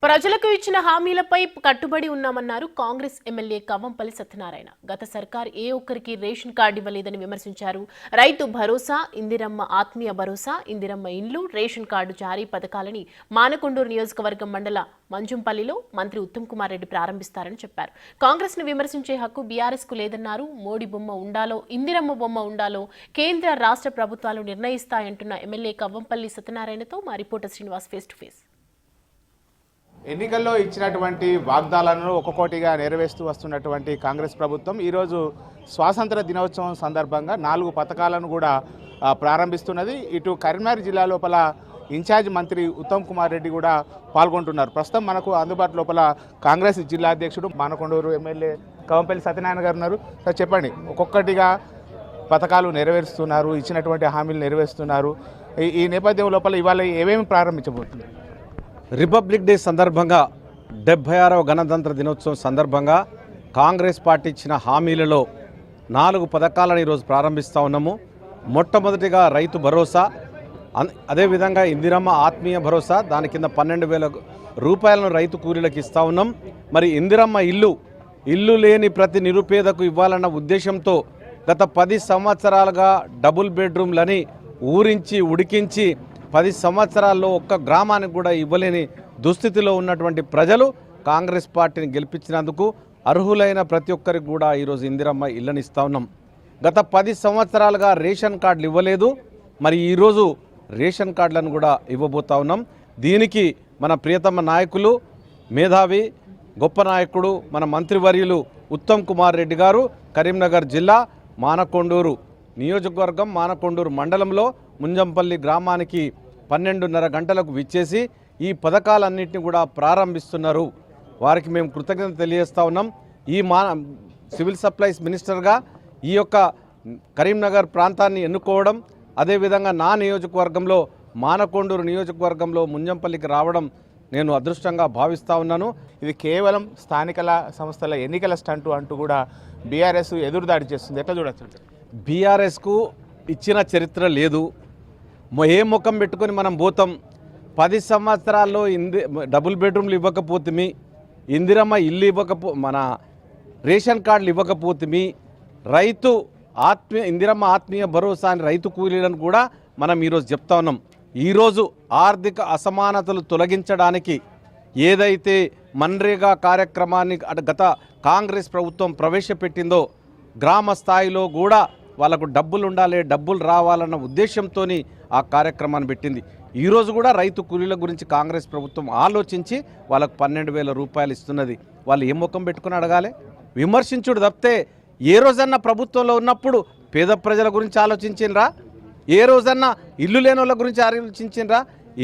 ప్రజలకు ఇచ్చిన హామీలపై కట్టుబడి ఉన్నామన్నారు కాంగ్రెస్ ఎమ్మెల్యే కవ్వంపల్లి సత్యనారాయణ. గత సర్కార్ ఏ ఒక్కరికి రేషన్ కార్డు ఇవ్వలేదని విమర్శించారు. రైతు భరోసా, ఇందిరమ్మ ఆత్మీయ భరోసా, ఇందిరమ్మ ఇండ్లు, రేషన్ కార్డు జారీ పథకాలని మానకొండూరు నియోజకవర్గం మండల మంజంపల్లిలో మంత్రి ఉత్తమ్ కుమార్ రెడ్డి ప్రారంభిస్తారని చెప్పారు. కాంగ్రెస్ ను విమర్శించే హక్కు బీఆర్ఎస్ కు లేదన్నారు. మోడీ బొమ్మ ఉండాలో, ఇందిరమ్మ బొమ్మ ఉండాలో కేంద్ర రాష్ట్ర ప్రభుత్వాలు నిర్ణయిస్తాయంటున్న ఎమ్మెల్యే కవ్వంపల్లి సత్యనారాయణతో మా reporter Srinivas face to face. ఎన్నికల్లో ఇచ్చినటువంటి వాగ్దానాలను ఒక్కొక్కటిగా నెరవేరుస్తూ వస్తున్నటువంటి కాంగ్రెస్ ప్రభుత్వం ఈరోజు స్వాతంత్ర దినోత్సవం సందర్భంగా 4 పథకాలను కూడా ప్రారంభిస్తున్నది. ఇటు కరీంనగర్ జిల్లా లోపల ఇన్ఛార్జ్ మంత్రి ఉత్తమ్ కుమార్ రెడ్డి కూడా పాల్గొంటున్నారు. ప్రస్తుతం మనకు అందుబాటు లోపల కాంగ్రెస్ జిల్లా అధ్యక్షుడు మానకొండూరు ఎమ్మెల్యే కవ్వంపల్లి సత్యనారాయణ గారు ఉన్నారు. సార్ చెప్పండి, ఒక్కొక్కటిగా పథకాలు నెరవేరుస్తున్నారు, ఇచ్చినటువంటి హామీలు నెరవేరుస్తున్నారు. ఈ నేపథ్యం లోపల ఇవాళ ఏమేమి ప్రారంభించబోతున్నారు? రిపబ్లిక్ డే సందర్భంగా 76వ గణతంత్ర దినోత్సవం సందర్భంగా కాంగ్రెస్ పార్టీ ఇచ్చిన హామీలలో 4 పథకాలను ఈరోజు ప్రారంభిస్తూ ఉన్నాము. మొట్టమొదటిగా రైతు భరోసా, అదేవిధంగా ఇందిరమ్మ ఆత్మీయ భరోసా, దాని కింద 12,000 రూపాయలను రైతు కూలీలకు ఇస్తూ ఉన్నాం. మరి ఇందిరమ్మ ఇల్లు లేని ప్రతి నిరుపేదకు ఇవ్వాలన్న ఉద్దేశంతో గత 10 సంవత్సరాలుగా డబుల్ బెడ్రూమ్లని ఊరించి ఉడికించి 10 సంవత్సరాల్లో ఒక్క గ్రామానికి కూడా ఇవ్వలేని దుస్థితిలో ఉన్నటువంటి ప్రజలు కాంగ్రెస్ పార్టీని గెలిపించినందుకు అర్హులైన ప్రతి ఒక్కరికి కూడా ఈరోజు ఇందిరమ్మ ఇళ్ళని ఇస్తూ ఉన్నాం. గత 10 సంవత్సరాలుగా రేషన్ కార్డులు ఇవ్వలేదు, మరి ఈరోజు రేషన్ కార్డులను కూడా ఇవ్వబోతా ఉన్నాం. దీనికి మన ప్రియతమ నాయకులు, మేధావి, గొప్ప నాయకుడు, మన మంత్రివర్యులు ఉత్తమ్ కుమార్ రెడ్డి గారు కరీంనగర్ జిల్లా మానకొండూరు నియోజకవర్గం మానకొండూరు మండలంలో ముంజంపల్లి గ్రామానికి 12:30 గంటలకు విచ్చేసి ఈ పథకాలన్నింటినీ కూడా ప్రారంభిస్తున్నారు. వారికి మేము కృతజ్ఞత తెలియజేస్తూ ఉన్నాం. ఈ సివిల్ సప్లైస్ మినిస్టర్గా ఈ యొక్క కరీంనగర్ ప్రాంతాన్ని ఎన్నుకోవడం, అదేవిధంగా నా నియోజకవర్గంలో మానకొండూరు నియోజకవర్గంలో ముంజంపల్లికి రావడం నేను అదృష్టంగా భావిస్తూ ఉన్నాను. ఇది కేవలం స్థానిక సంస్థల ఎన్నికల స్టంటు అంటూ కూడా బీఆర్ఎస్ ఎదురుదాడి చేస్తుంది. ఎట్లా చూడొచ్చు? బీఆర్ఎస్కు ఇచ్చిన చరిత్ర లేదు. ఏ ముఖం పెట్టుకొని మనం పోతాం? 10 సంవత్సరాల్లో డబుల్ బెడ్రూమ్లు ఇవ్వకపోతే, ఇందిరమ్మ ఇల్లు మన రేషన్ కార్డులు ఇవ్వకపోతే, ఇందిరమ్మ ఆత్మీయ భరోసా అని రైతు కూలీలను కూడా మనం ఈరోజు చెప్తా ఉన్నాం. ఈరోజు ఆర్థిక అసమానతలు తొలగించడానికి ఏదైతే మన్రేగా కార్యక్రమాన్ని గత కాంగ్రెస్ ప్రభుత్వం ప్రవేశపెట్టిందో, గ్రామ స్థాయిలో కూడా వాళ్ళకు డబ్బులు ఉండాలి, డబ్బులు రావాలన్న ఉద్దేశంతో ఆ కార్యక్రమాన్ని పెట్టింది. ఈరోజు కూడా రైతు కూలీల గురించి కాంగ్రెస్ ప్రభుత్వం ఆలోచించి వాళ్ళకు 12,000 రూపాయలు ఇస్తున్నది. వాళ్ళు ఏ ముఖం పెట్టుకుని అడగాలి? విమర్శించుడు తప్పితే ఏ రోజన్నా ప్రభుత్వంలో ఉన్నప్పుడు పేద ప్రజల గురించి ఆలోచించిండ్రా? ఏ రోజన్నా ఇల్లు లేని వాళ్ళ గురించి ఆలోచించిండ్రా?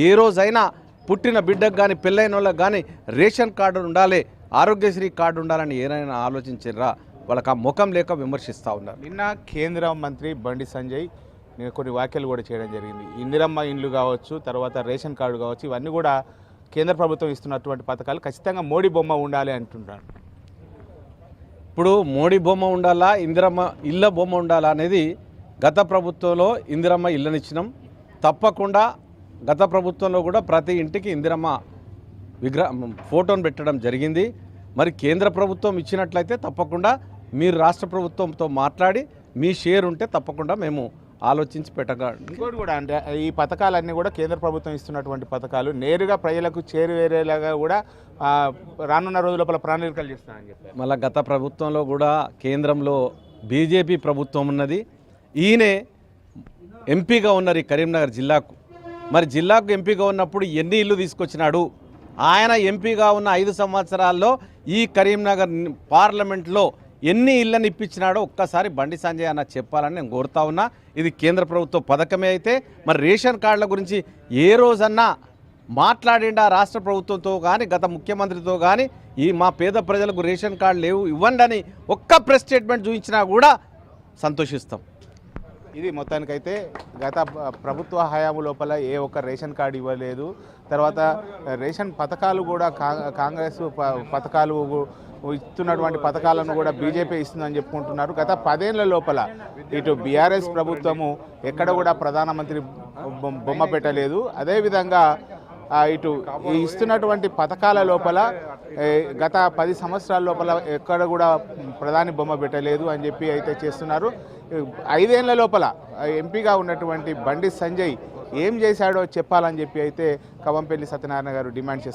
ఏ రోజైనా పుట్టిన బిడ్డకు కానీ పెళ్ళైన వాళ్ళకి కానీ రేషన్ కార్డు ఉండాలి, ఆరోగ్యశ్రీ కార్డు ఉండాలని ఏదైనా ఆలోచించిండ్రా? వాళ్ళకి ఆ ముఖం లేక విమర్శిస్తూ ఉన్నారు. నిన్న కేంద్ర మంత్రి బండి సంజయ్ కొన్ని వ్యాఖ్యలు కూడా చేయడం జరిగింది. ఇందిరమ్మ ఇండ్లు కావచ్చు, తర్వాత రేషన్ కార్డు కావచ్చు, ఇవన్నీ కూడా కేంద్ర ప్రభుత్వం ఇస్తున్నటువంటి పథకాలు ఖచ్చితంగా మోడీ బొమ్మ ఉండాలి అంటున్నారు. ఇప్పుడు మోడీ బొమ్మ ఉండాలా, ఇందిరమ్మ ఇళ్ళ బొమ్మ ఉండాలా అనేది గత ప్రభుత్వంలో ఇందిరమ్మ ఇళ్ళని ఇచ్చినాం. తప్పకుండా గత ప్రభుత్వంలో కూడా ప్రతి ఇంటికి ఇందిరమ్మ ఫోటోను పెట్టడం జరిగింది. మరి కేంద్ర ప్రభుత్వం ఇచ్చినట్లయితే తప్పకుండా మీరు రాష్ట్ర ప్రభుత్వంతో మాట్లాడి మీ షేర్ ఉంటే తప్పకుండా మేము ఆలోచించి పెట్టగలం. ఇంకోటి కూడా అంటే ఈ పథకాలన్నీ కూడా కేంద్ర ప్రభుత్వం ఇస్తున్నటువంటి పథకాలు నేరుగా ప్రజలకు చేరువేరేలాగా కూడా రానున్న రోజుల లోపల ప్రణాళికలు చేస్తానని చెప్పారు. మళ్ళీ గత ప్రభుత్వంలో కూడా కేంద్రంలో బీజేపీ ప్రభుత్వం ఉన్నది. ఈయనే ఎంపీగా ఉన్నారు ఈ కరీంనగర్ జిల్లాకు. మరి జిల్లాకు ఎంపీగా ఉన్నప్పుడు ఎన్ని ఇల్లు తీసుకొచ్చినాడు? ఆయన ఎంపీగా ఉన్న 5 సంవత్సరాల్లో ఈ కరీంనగర్ పార్లమెంట్లో ఎన్ని ఇళ్ళని ఇప్పించినాడో ఒక్కసారి బండి సంజయ్ అన్న చెప్పాలని నేను కోరుతా ఉన్నా. ఇది కేంద్ర ప్రభుత్వ పథకమే అయితే మరి రేషన్ కార్డుల గురించి ఏ రోజన్నా మాట్లాడిండా రాష్ట్ర ప్రభుత్వంతో కానీ గత ముఖ్యమంత్రితో కానీ మా పేద ప్రజలకు రేషన్ కార్డు లేవు ఇవ్వండి అని ఒక్క ప్రెస్ స్టేట్మెంట్ చూపించినా కూడా సంతోషిస్తాం. ఇది మొత్తానికైతే గత ప్రభుత్వ హయాము లోపల ఏ ఒక్క రేషన్ కార్డు ఇవ్వలేదు. తర్వాత రేషన్ పథకాలు కూడా కాంగ్రెస్ పథకాలు ఇస్తున్నటువంటి పథకాలను కూడా బీజేపీ ఇస్తుందని చెప్పుకుంటున్నారు. గత 10 ఏళ్ల లోపల ఇటు బీఆర్ఎస్ ప్రభుత్వము ఎక్కడ కూడా ప్రధానమంత్రి బొమ్మ పెట్టలేదు. అదేవిధంగా ఇటు ఈ ఇస్తున్నటువంటి పథకాల లోపల గత 10 సంవత్సరాల లోపల ఎక్కడ కూడా ప్రధాని బొమ్మ పెట్టలేదు అని చెప్పి అయితే చేస్తున్నారు. 5 ఏళ్ల లోపల ఎంపీగా ఉన్నటువంటి బండి సంజయ్ ఏం చేశాడో చెప్పాలని చెప్పి అయితే కవంపల్లి సత్యనారాయణ గారు డిమాండ్ చేస్తున్నారు.